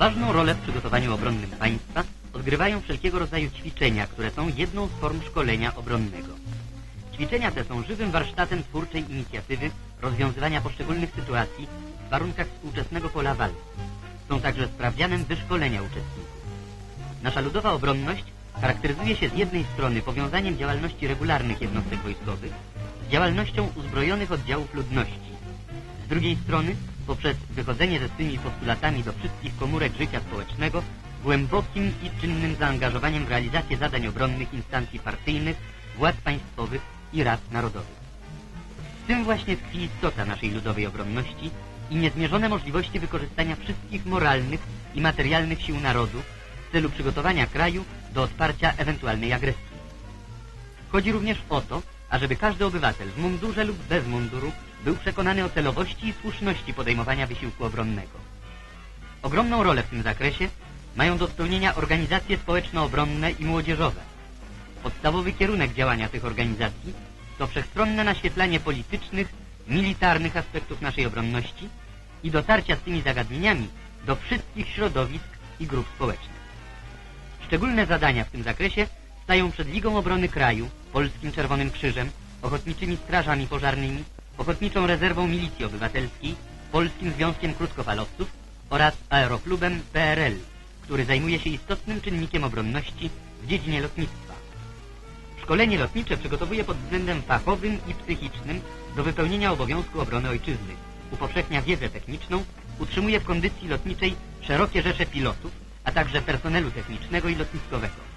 Ważną rolę w przygotowaniu obronnym państwa odgrywają wszelkiego rodzaju ćwiczenia, które są jedną z form szkolenia obronnego. Ćwiczenia te są żywym warsztatem twórczej inicjatywy rozwiązywania poszczególnych sytuacji w warunkach współczesnego pola walki. Są także sprawdzianem wyszkolenia uczestników. Nasza ludowa obronność charakteryzuje się z jednej strony powiązaniem działalności regularnych jednostek wojskowych z działalnością uzbrojonych oddziałów ludności. Z drugiej strony poprzez wychodzenie ze swymi postulatami do wszystkich komórek życia społecznego głębokim i czynnym zaangażowaniem w realizację zadań obronnych instancji partyjnych, władz państwowych i rad narodowych. W tym właśnie tkwi istota naszej ludowej obronności i niezmierzone możliwości wykorzystania wszystkich moralnych i materialnych sił narodu w celu przygotowania kraju do odparcia ewentualnej agresji. Chodzi również o to, ażeby każdy obywatel w mundurze lub bez munduru był przekonany o celowości i słuszności podejmowania wysiłku obronnego. Ogromną rolę w tym zakresie mają do spełnienia organizacje społeczno-obronne i młodzieżowe. Podstawowy kierunek działania tych organizacji to wszechstronne naświetlanie politycznych, militarnych aspektów naszej obronności i dotarcia z tymi zagadnieniami do wszystkich środowisk i grup społecznych. Szczególne zadania w tym zakresie stają przed Ligą Obrony Kraju, Polskim Czerwonym Krzyżem, Ochotniczymi Strażami Pożarnymi, Ochotniczą Rezerwą Milicji Obywatelskiej, Polskim Związkiem Krótkofalowców oraz Aeroklubem PRL, który zajmuje się istotnym czynnikiem obronności w dziedzinie lotnictwa. Szkolenie lotnicze przygotowuje pod względem fachowym i psychicznym do wypełnienia obowiązku obrony ojczyzny, upowszechnia wiedzę techniczną, utrzymuje w kondycji lotniczej szerokie rzesze pilotów, a także personelu technicznego i lotniskowego.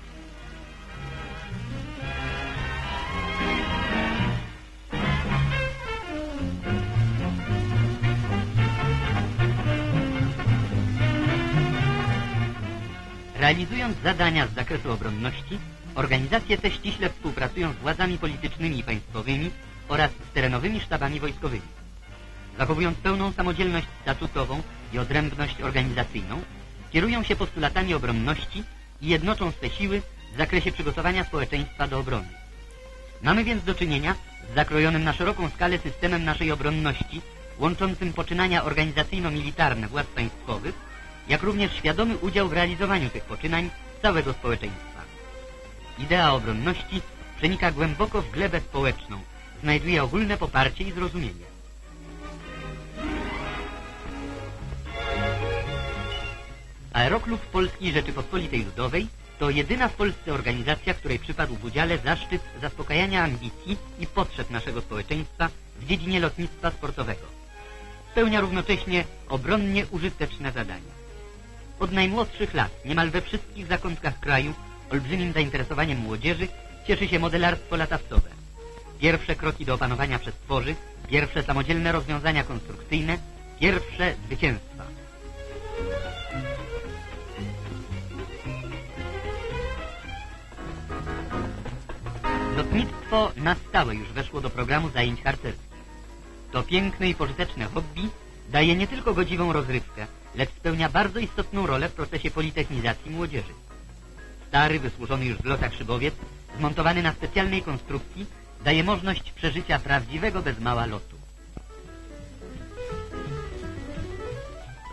Realizując zadania z zakresu obronności, organizacje te ściśle współpracują z władzami politycznymi i państwowymi oraz z terenowymi sztabami wojskowymi. Zachowując pełną samodzielność statutową i odrębność organizacyjną, kierują się postulatami obronności i jednoczą swe siły w zakresie przygotowania społeczeństwa do obrony. Mamy więc do czynienia z zakrojonym na szeroką skalę systemem naszej obronności, łączącym poczynania organizacyjno-militarne władz państwowych, jak również świadomy udział w realizowaniu tych poczynań całego społeczeństwa. Idea obronności przenika głęboko w glebę społeczną, znajduje ogólne poparcie i zrozumienie. Aeroklub Polskiej Rzeczypospolitej Ludowej to jedyna w Polsce organizacja, której przypadł w udziale zaszczyt zaspokajania ambicji i potrzeb naszego społeczeństwa w dziedzinie lotnictwa sportowego. Spełnia równocześnie obronnie użyteczne zadania. Od najmłodszych lat, niemal we wszystkich zakątkach kraju, olbrzymim zainteresowaniem młodzieży cieszy się modelarstwo latawcowe. Pierwsze kroki do opanowania przestworzy, pierwsze samodzielne rozwiązania konstrukcyjne, pierwsze zwycięstwa. Lotnictwo na stałe już weszło do programu zajęć harcerskich. To piękne i pożyteczne hobby daje nie tylko godziwą rozrywkę, lecz spełnia bardzo istotną rolę w procesie politechnizacji młodzieży. Stary, wysłużony już w lotach szybowiec, zmontowany na specjalnej konstrukcji, daje możliwość przeżycia prawdziwego bez mała lotu.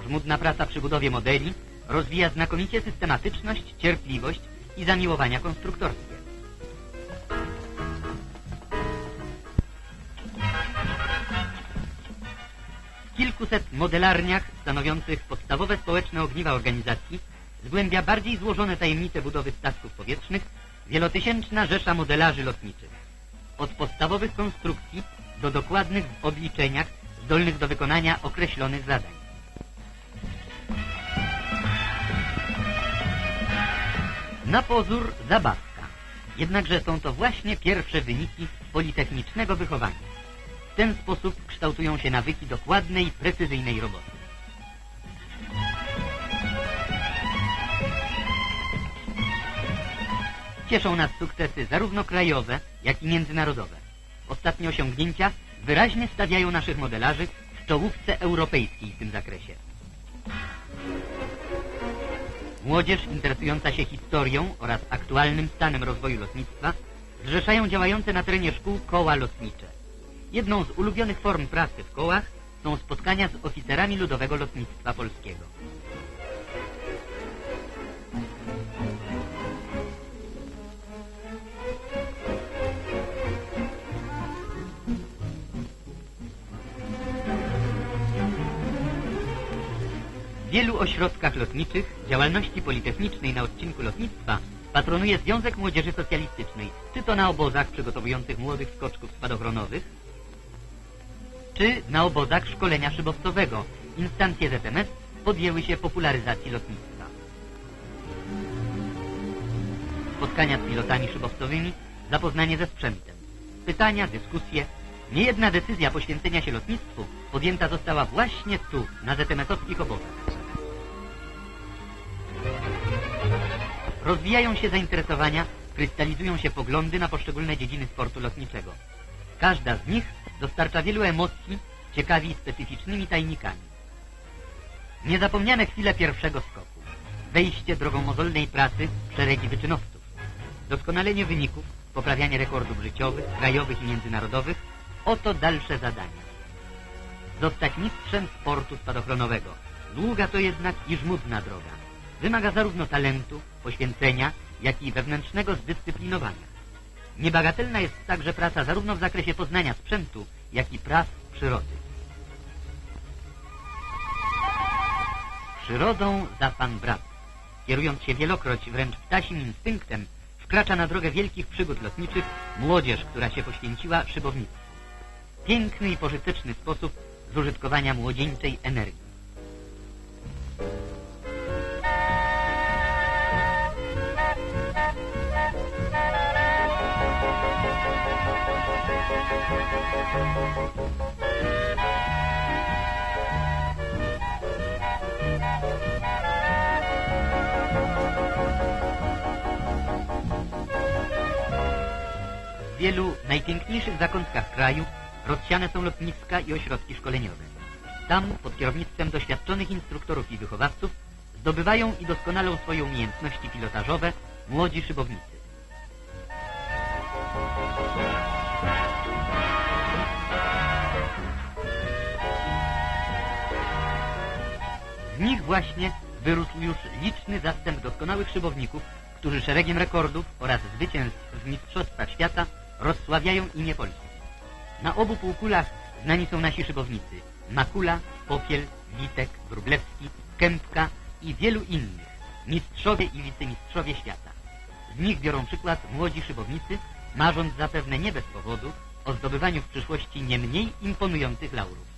Żmudna praca przy budowie modeli rozwija znakomicie systematyczność, cierpliwość i zamiłowania konstruktorskie. W kilkuset modelarniach stanowiących podstawowe społeczne ogniwa organizacji zgłębia bardziej złożone tajemnice budowy statków powietrznych wielotysięczna rzesza modelarzy lotniczych. Od podstawowych konstrukcji do dokładnych w obliczeniach zdolnych do wykonania określonych zadań. Na pozór zabawka, jednakże są to właśnie pierwsze wyniki politechnicznego wychowania. W ten sposób kształtują się nawyki dokładnej, precyzyjnej roboty. Cieszą nas sukcesy zarówno krajowe, jak i międzynarodowe. Ostatnie osiągnięcia wyraźnie stawiają naszych modelarzy w czołówce europejskiej w tym zakresie. Młodzież interesująca się historią oraz aktualnym stanem rozwoju lotnictwa zrzeszają działające na terenie szkół koła lotnicze. Jedną z ulubionych form pracy w kołach są spotkania z oficerami Ludowego Lotnictwa Polskiego. wielu ośrodkach lotniczych działalności politechnicznej na odcinku lotnictwa patronuje Związek Młodzieży Socjalistycznej, czy to na obozach przygotowujących młodych skoczków spadochronowych, czy na obozach szkolenia szybowcowego. Instancje ZMS podjęły się popularyzacji lotnictwa. Spotkania z pilotami szybowcowymi, zapoznanie ze sprzętem, pytania, dyskusje. Niejedna decyzja poświęcenia się lotnictwu podjęta została właśnie tu, na ZMS-owskich obozach. Rozwijają się zainteresowania, krystalizują się poglądy na poszczególne dziedziny sportu lotniczego. Każda z nich dostarcza wielu emocji, ciekawi specyficznymi tajnikami. Niezapomniane chwile pierwszego skoku, wejście drogą mozolnej pracy w szeregi wyczynowców, doskonalenie wyników, poprawianie rekordów życiowych, krajowych i międzynarodowych. Oto dalsze zadania. Zostać mistrzem sportu spadochronowego. Długa to jednak i żmudna droga. Wymaga zarówno talentu, poświęcenia, jak i wewnętrznego zdyscyplinowania. Niebagatelna jest także praca zarówno w zakresie poznania sprzętu, jak i praw przyrody. Przyrodą za pan brat. Kierując się wielokroć wręcz ptasim instynktem, wkracza na drogę wielkich przygód lotniczych młodzież, która się poświęciła szybownictwu. Piękny i pożyteczny sposób zużytkowania młodzieńczej energii. W wielu najpiękniejszych zakątkach kraju rozsiane są lotniska i ośrodki szkoleniowe. Tam, pod kierownictwem doświadczonych instruktorów i wychowawców, zdobywają i doskonalą swoje umiejętności pilotażowe młodzi szybownicy. Z nich właśnie wyrósł już liczny zastęp doskonałych szybowników, którzy szeregiem rekordów oraz zwycięstw w mistrzostwach świata rozsławiają imię Polski. Na obu półkulach znani są nasi szybownicy: Makula, Popiel, Witek, Wróblewski, Kępka i wielu innych, mistrzowie i wicemistrzowie świata. Z nich biorą przykład młodzi szybownicy, marząc zapewne nie bez powodu o zdobywaniu w przyszłości nie mniej imponujących laurów.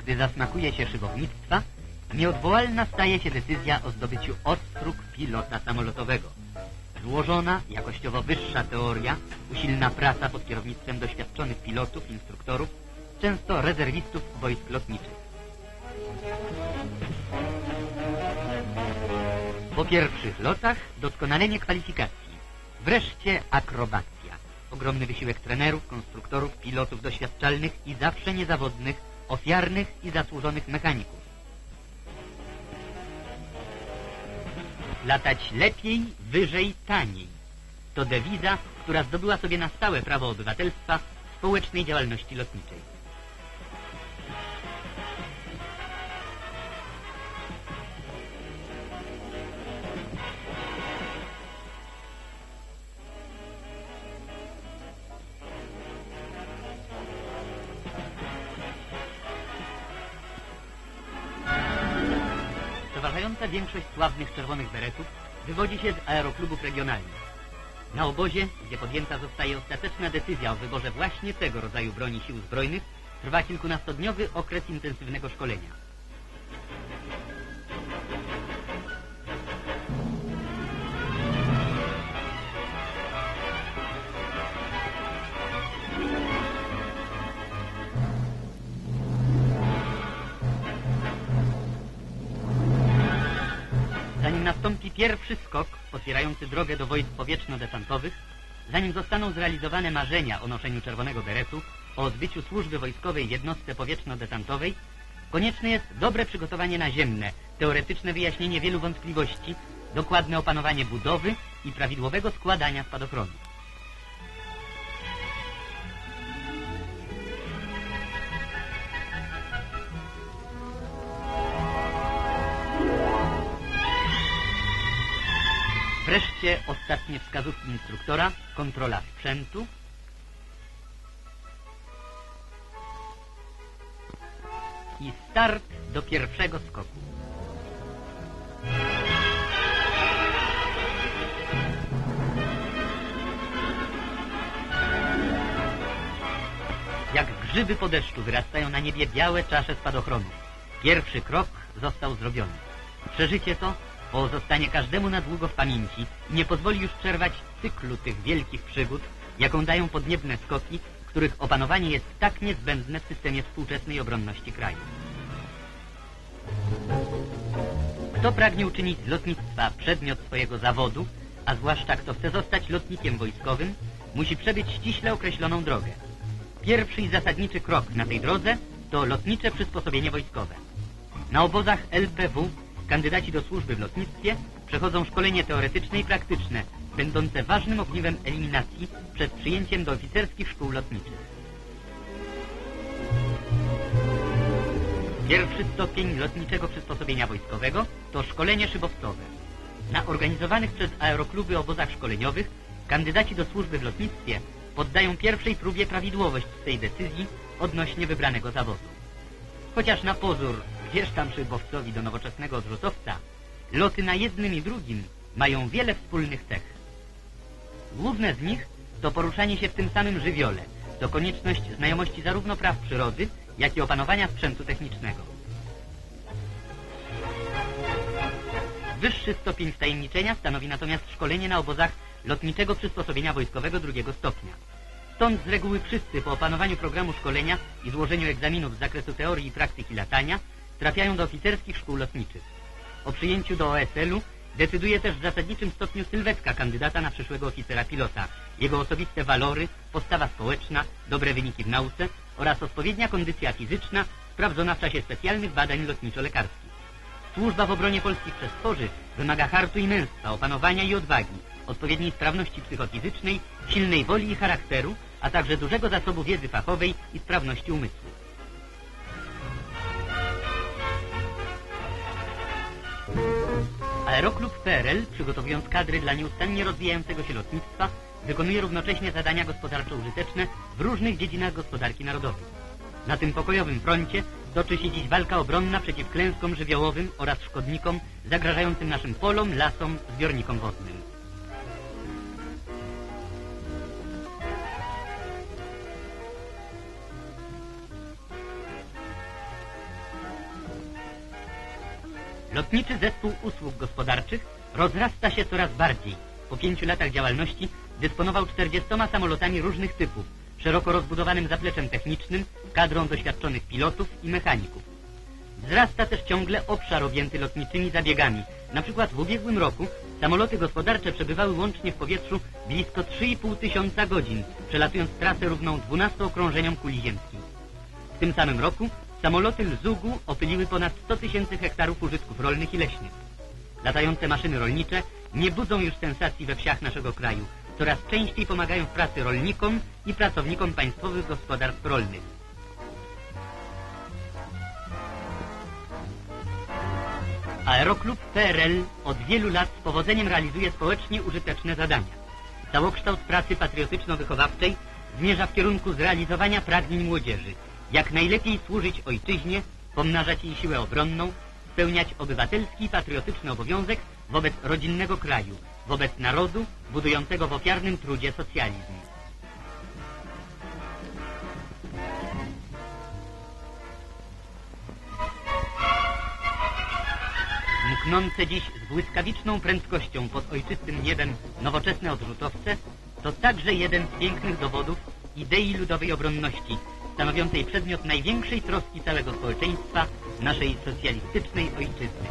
Gdy zasmakuje się szybownictwa, nieodwołalna staje się decyzja o zdobyciu ostróg pilota samolotowego. Złożona, jakościowo wyższa teoria, usilna praca pod kierownictwem doświadczonych pilotów, instruktorów, często rezerwistów wojsk lotniczych. Po pierwszych lotach doskonalenie kwalifikacji. Wreszcie akrobacja. Ogromny wysiłek trenerów, konstruktorów, pilotów doświadczalnych i zawsze niezawodnych, ofiarnych i zasłużonych mechaników. Latać lepiej, wyżej, taniej. To dewiza, która zdobyła sobie na stałe prawo obywatelstwa w społecznej działalności lotniczej. Przeważająca większość sławnych czerwonych beretów wywodzi się z aeroklubów regionalnych. Na obozie, gdzie podjęta zostaje ostateczna decyzja o wyborze właśnie tego rodzaju broni sił zbrojnych, trwa kilkunastodniowy okres intensywnego szkolenia. Zanim nastąpi pierwszy skok otwierający drogę do wojsk powietrzno-desantowych, zanim zostaną zrealizowane marzenia o noszeniu czerwonego beretu, o odbyciu służby wojskowej w jednostce powietrzno-desantowej, konieczne jest dobre przygotowanie naziemne, teoretyczne wyjaśnienie wielu wątpliwości, dokładne opanowanie budowy i prawidłowego składania spadochronu. Wreszcie ostatnie wskazówki instruktora, kontrola sprzętu i start do pierwszego skoku. Jak grzyby po deszczu wyrastają na niebie białe czasze spadochronów. Pierwszy krok został zrobiony. Przeżycie to pozostanie każdemu na długo w pamięci i nie pozwoli już przerwać cyklu tych wielkich przygód, jaką dają podniebne skoki, których opanowanie jest tak niezbędne w systemie współczesnej obronności kraju. Kto pragnie uczynić z lotnictwa przedmiot swojego zawodu, a zwłaszcza kto chce zostać lotnikiem wojskowym, musi przebyć ściśle określoną drogę. Pierwszy i zasadniczy krok na tej drodze to lotnicze przysposobienie wojskowe. Na obozach LPW kandydaci do służby w lotnictwie przechodzą szkolenie teoretyczne i praktyczne, będące ważnym ogniwem eliminacji przed przyjęciem do oficerskich szkół lotniczych. Pierwszy stopień lotniczego przysposobienia wojskowego to szkolenie szybowcowe. Na organizowanych przez aerokluby obozach szkoleniowych kandydaci do służby w lotnictwie poddają pierwszej próbie prawidłowość tej decyzji odnośnie wybranego zawodu. Chociaż na pozór, gdzież tam szybowcowi do nowoczesnego odrzutowca, loty na jednym i drugim mają wiele wspólnych cech. Główne z nich to poruszanie się w tym samym żywiole, to konieczność znajomości zarówno praw przyrody, jak i opanowania sprzętu technicznego. Wyższy stopień wtajemniczenia stanowi natomiast szkolenie na obozach lotniczego przysposobienia wojskowego drugiego stopnia. Stąd z reguły wszyscy po opanowaniu programu szkolenia i złożeniu egzaminów z zakresu teorii i praktyki latania trafiają do oficerskich szkół lotniczych. O przyjęciu do OSL-u decyduje też w zasadniczym stopniu sylwetka kandydata na przyszłego oficera pilota, jego osobiste walory, postawa społeczna, dobre wyniki w nauce oraz odpowiednia kondycja fizyczna sprawdzona w czasie specjalnych badań lotniczo-lekarskich. Służba w obronie polskich przestworzy wymaga hartu i męstwa, opanowania i odwagi, odpowiedniej sprawności psychofizycznej, silnej woli i charakteru, a także dużego zasobu wiedzy fachowej i sprawności umysłu. Aeroklub PRL, przygotowując kadry dla nieustannie rozwijającego się lotnictwa, wykonuje równocześnie zadania gospodarczo-użyteczne w różnych dziedzinach gospodarki narodowej. Na tym pokojowym froncie toczy się dziś walka obronna przeciw klęskom żywiołowym oraz szkodnikom zagrażającym naszym polom, lasom, zbiornikom wodnym. Lotniczy Zespół Usług Gospodarczych rozrasta się coraz bardziej. Po 5 latach działalności dysponował 40 samolotami różnych typów, szeroko rozbudowanym zapleczem technicznym, kadrą doświadczonych pilotów i mechaników. Wzrasta też ciągle obszar objęty lotniczymi zabiegami. Na przykład w ubiegłym roku samoloty gospodarcze przebywały łącznie w powietrzu blisko 3,5 tysiąca godzin, przelatując trasę równą 12 okrążeniom kuli ziemskiej. W tym samym roku samoloty Lzugu opyliły ponad 100 tysięcy hektarów użytków rolnych i leśnych. Latające maszyny rolnicze nie budzą już sensacji we wsiach naszego kraju. Coraz częściej pomagają w pracy rolnikom i pracownikom państwowych gospodarstw rolnych. Aeroklub PRL od wielu lat z powodzeniem realizuje społecznie użyteczne zadania. Całokształt pracy patriotyczno-wychowawczej zmierza w kierunku zrealizowania pragnień młodzieży. Jak najlepiej służyć ojczyźnie, pomnażać jej siłę obronną, spełniać obywatelski i patriotyczny obowiązek wobec rodzinnego kraju, wobec narodu budującego w ofiarnym trudzie socjalizm. Mknące dziś z błyskawiczną prędkością pod ojczystym niebem nowoczesne odrzutowce to także jeden z pięknych dowodów idei ludowej obronności, stanowiącej przedmiot największej troski całego społeczeństwa naszej socjalistycznej ojczyzny.